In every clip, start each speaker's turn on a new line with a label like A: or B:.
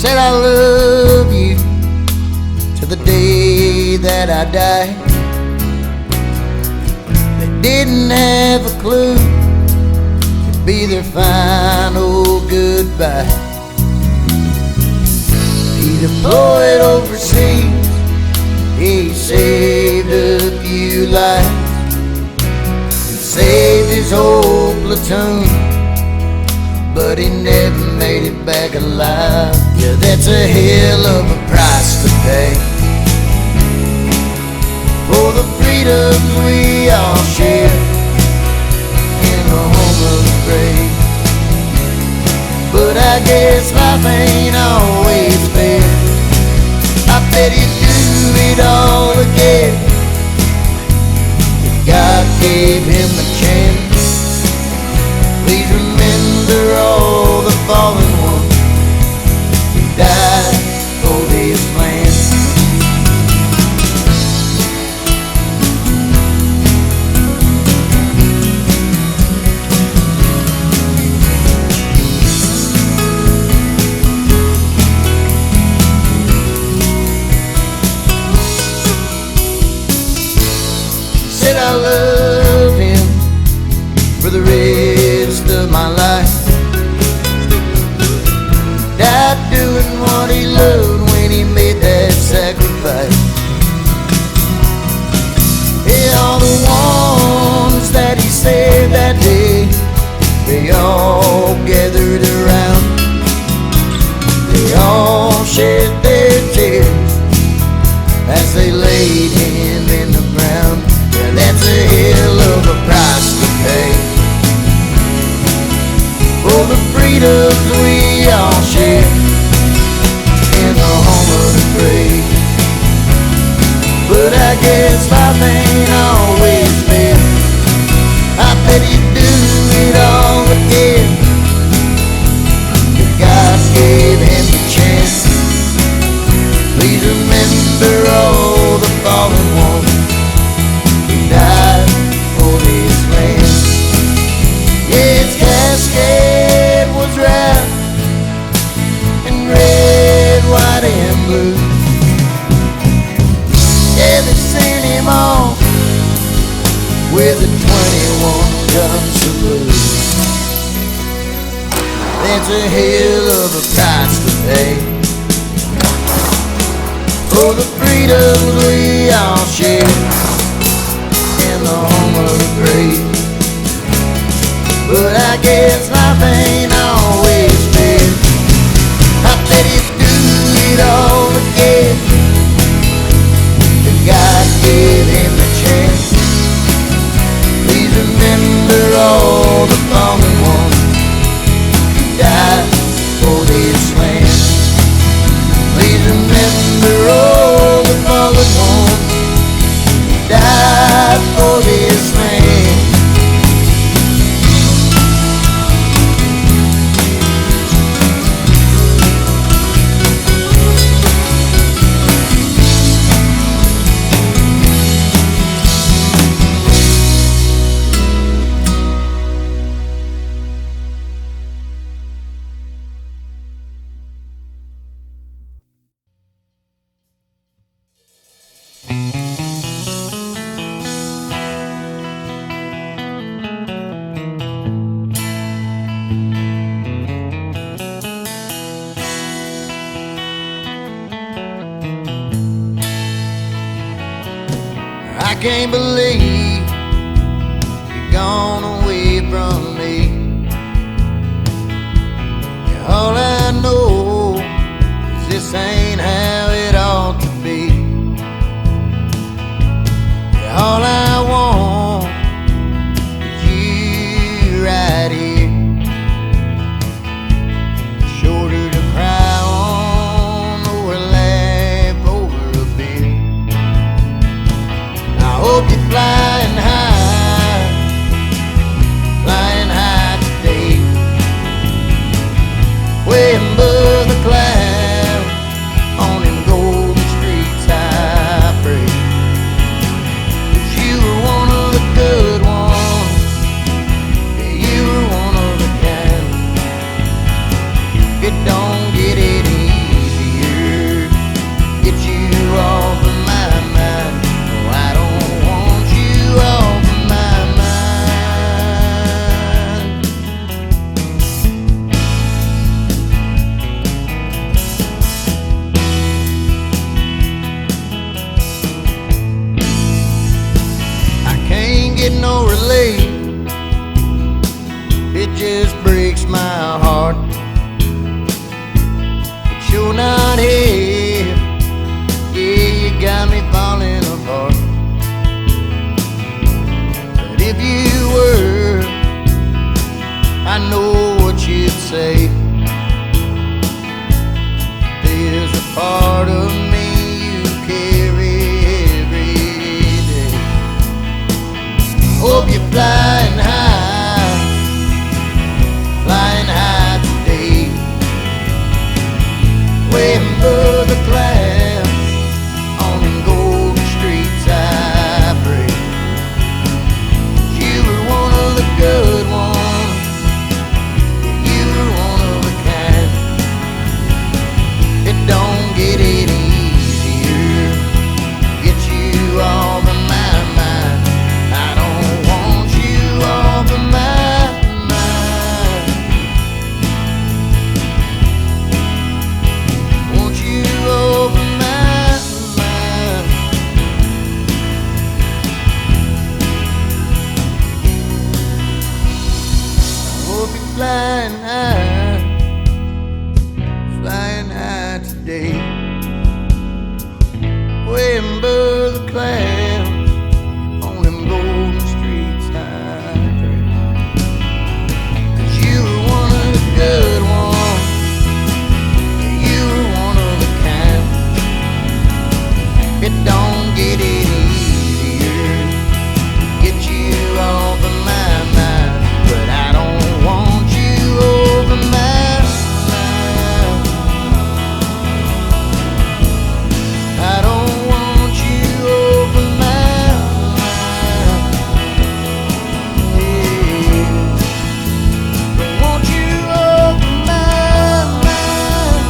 A: said I love you to the day that I die. They didn't have a clue it'd be their final goodbye. He deployed overseas, he saved a few lives, he saved his whole platoon, but he never made it back alive. Yeah, that's a hell of a price to pay for the freedoms we all share in the home of the brave. But I guess life ain't always fair. I bet he'd do it all again if God gave him a chance. Please remember all the fallen ones who died for this land. Said I loved him for the rest of my life. Died doing what he loved when he made that sacrifice. Yeah, all the ones that he saved that day, they all gathered around. They all shed their tears as they laid him in the ground. Yeah, that's a hell of a price to pay for the freedoms we all share in the home of the brave. But I guess life ain't always fair. I bet he'd do it all again if God gave him the chance. Please remember all the fallen ones who died for this land. Yeah, its cascade was round and red, white, and blue. Yeah, they sent him off with a 21-gun salute. That's a hell of a price to pay for the freedoms we all share in the home of the brave. But I guess life ain't always fair. I bet he'd do it all again if God gave him a chance. Please remember all the fallen ones who died for this land. Please remember all the fallen ones who died for this land. I can't believe you're gone away from me. Yeah, all I know is this ain't how it ought to be. Yeah, all I want is you right here, shoulder to cry on or laugh over a beer. I hope you fly breaks my heart. But you're not here. Yeah, you got me falling apart. But if you were, I know what you'd say. There's a part of me you carry every day. Hope you're flying high today, way above the clouds. On them golden streets I pray. You were one of the good ones. You were one of a kind. It don't get any easier. Get you off of my mind. I don't want you off of my mind. Want you off of my mind. I hope you're flying high today, way above the clouds. On them golden streets I pray. 'Cause you were one of the good ones. You were one of a kind. It don't get any easier. Get you off of my mind. But I don't want you over my mind. I don't want you over my mind. Yeah. Don't want you over my mind.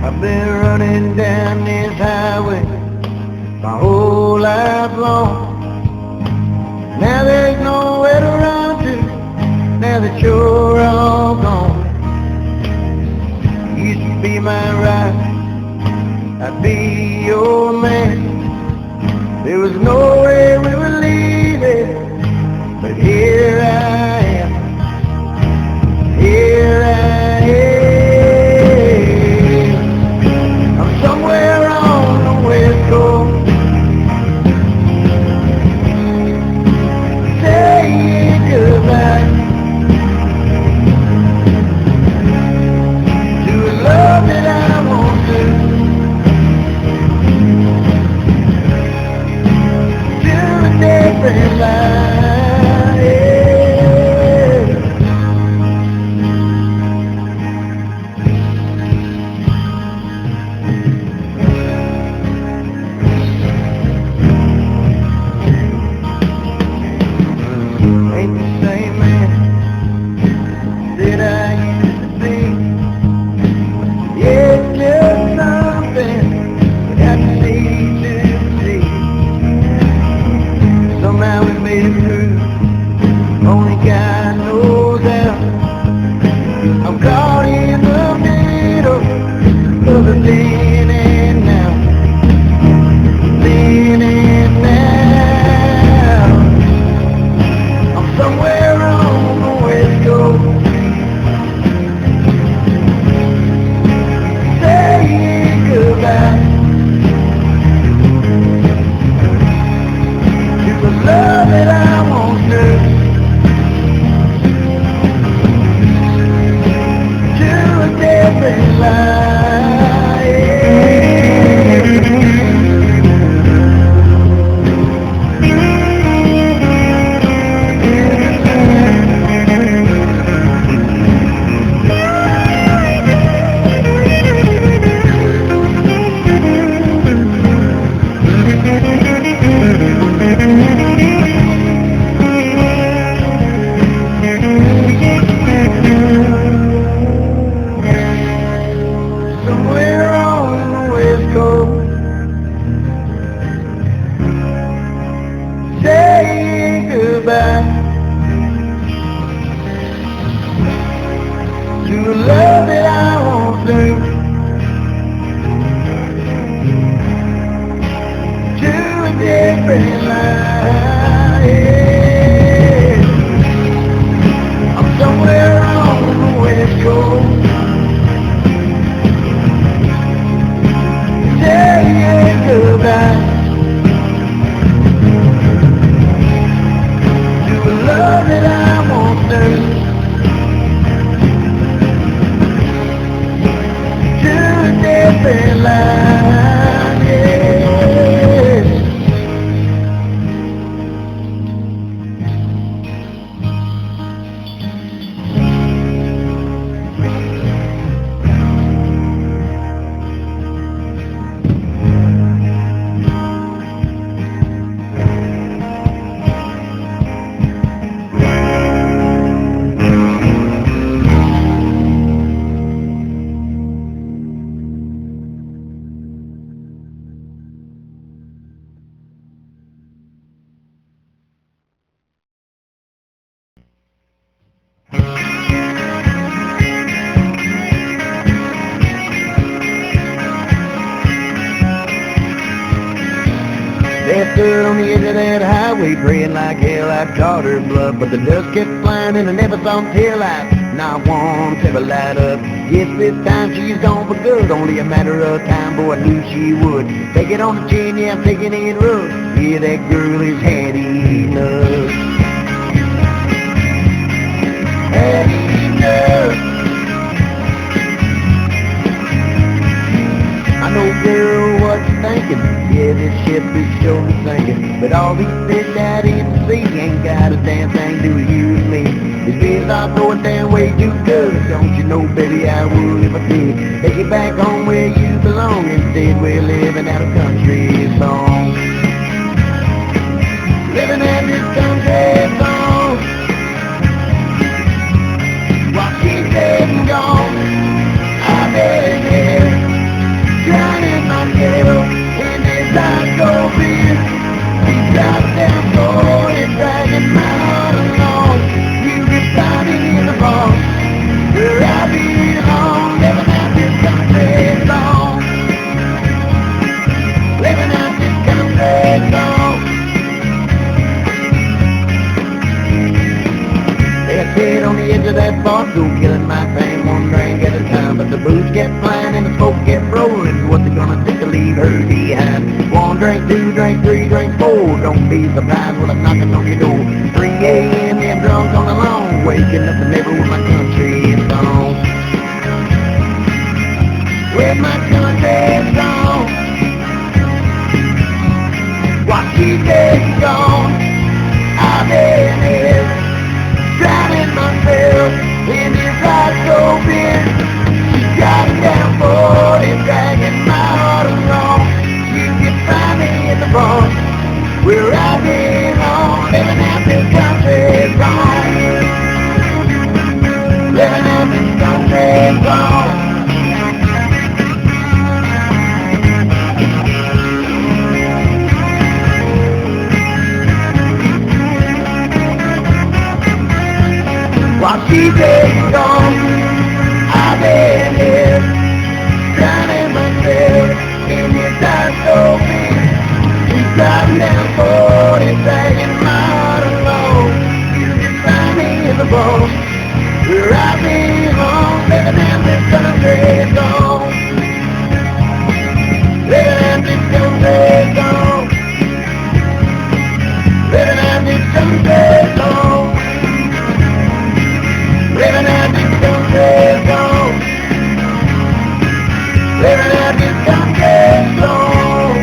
A: I've been running down this highway my whole life long. Now there's nowhere to run to, now that you're all gone. You used to be my right, I'd be your man. There was no way we were leaving, but here I am. Here I am. Somewhere on the west coast, saying goodbye to a love that I won't lose, to a different life. Yeah. I'm somewhere on the West Coast. Tell you goodbye to a love that I won't lose. To a different life, yeah. They stood on the edge of that highway praying like hell I'd caught her bluff. But the dust kept flying and I never saw them tail lights. Not one ever light up. Yes, this time she's gone for good. Only a matter of time, boy, I knew she would. Take it on the chin, yeah, I'm taking it rough. Yeah, that girl is had enough. Had enough. I know, girl, what you're thinking. Yeah, this ship is surely sinking. But all these fish out in the sea ain't got a damn thing to do with you and me. This biz I'm going down way too good. Don't you know, baby, I would if I did. Take you back home where you belong. Instead, we're living out a country song. Living out this country song. While she's dead and gone, I've been here, drowning myself in this psycho beer. These goddamn boys are dragging my heart along. You can find me in the bar where I belong. Living out this country song. Living out this country song. They stayed on the edge of that bar stool, killing my pain one drink at a time. But the booze kept flying and the smoke kept rolling. What's it gonna take to leave her behind? One drink, two drink, three drink, four. Don't be surprised when I'm knocking on your door. 3 a.m. and drunk on the lawn, waking up the neighbor with my country song. With my country song. While she's dead and gone, I've been here, drowning myself in this psycho beer. She's got it down for it, dragging my heart along. You can find me in the bar where I belong. Living out this country song. Living out this country song. While she's dead and gone, I've been here, drowning myself in this psycho beer. She's driving down 40, dragging my heart along. You can find me in the bar where I belong. Living out this country song. Living out this country song. Living out this country song. Living out this country song. Living out this country song.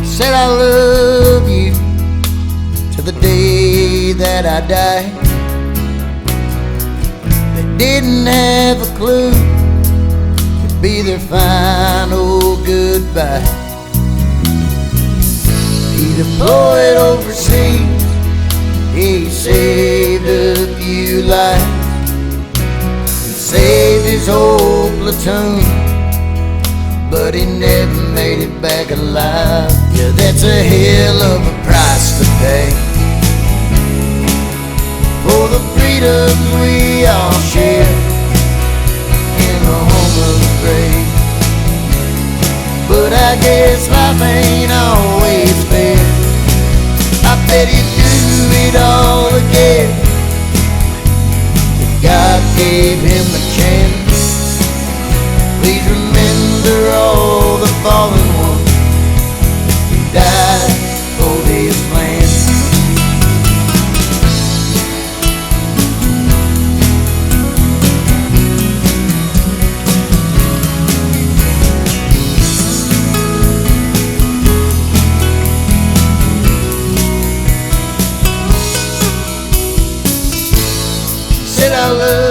A: Said I love you to the day that I die. They didn't have a clue it'd be their final goodbye. He deployed overseas, he said saved his whole platoon, but he never made it back alive. Yeah, that's a hell of a price to pay for the freedoms we all share in the home of the brave. But I guess life ain't always fair. I bet he'd do it all again if God gave him a chance. Please remember all the fallen ones who died for this land. Said I love